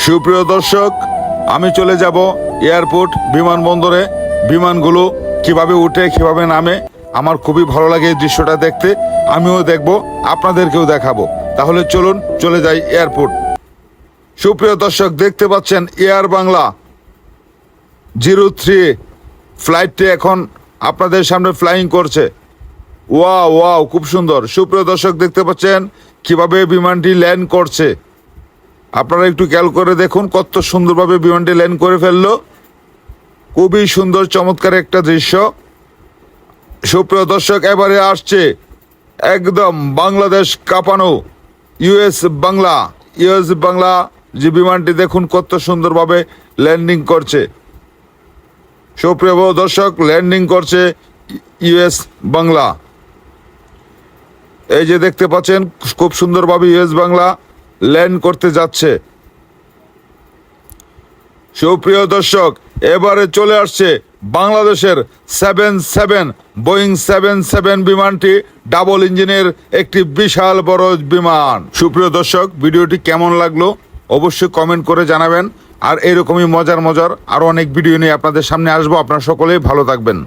সুপ্রিয় দর্শক, আমি চলে যাব এয়ারপোর্ট বিমানবন্দরে। বিমানগুলো কিভাবে উঠে কিভাবে নামে আমার খুবই ভালো লাগে এই দৃশ্যটা দেখতে। আমিও দেখব, আপনাদেরকেও দেখাবো। তাহলে চলুন চলে যাই এয়ারপোর্ট। সুপ্রিয় দর্শক, দেখতে পাচ্ছেন এয়ার বাংলা 03 ফ্লাইটটি এখন আপনাদের সামনে ফ্লাইং করছে। ওয়াও ওয়াও, খুব সুন্দর। সুপ্রিয় দর্শক, দেখতে পাচ্ছেন কিভাবে বিমানটি ল্যান্ড করছে। আপনারা একটু খেয়াল করে দেখুন কত সুন্দরভাবে বিমানটি ল্যান্ড করে ফেললো। খুবই সুন্দর, চমৎকার একটা দৃশ্য। সুপ্রিয় দর্শক, এবারে আসছে একদম বাংলাদেশ কাঁপানো ইউএস বাংলা যে বিমানটি দেখুন কত সুন্দরভাবে ল্যান্ডিং করছে। সুপ্রিয় দর্শক, ল্যান্ডিং করছে ইউএস বাংলা। এই যে দেখতে পাচ্ছেন খুব সুন্দরভাবে ইউএস বাংলা ল্যান্ড করতে যাচ্ছে। সুপ্রিয় দর্শক, এবারে চলে আসছে বাংলাদেশের 77 বোয়িং 77 বিমানটি, ডাবল ইঞ্জিনের একটি বিশাল বড় বিমান। সুপ্রিয় দর্শক, ভিডিওটি কেমন লাগলো অবশ্যই কমেন্ট করে জানাবেন। আর এরকমই মজার আরো অনেক ভিডিও নিয়ে আপনাদের সামনে আসবো। আপনারা সকলেই ভালো থাকবেন।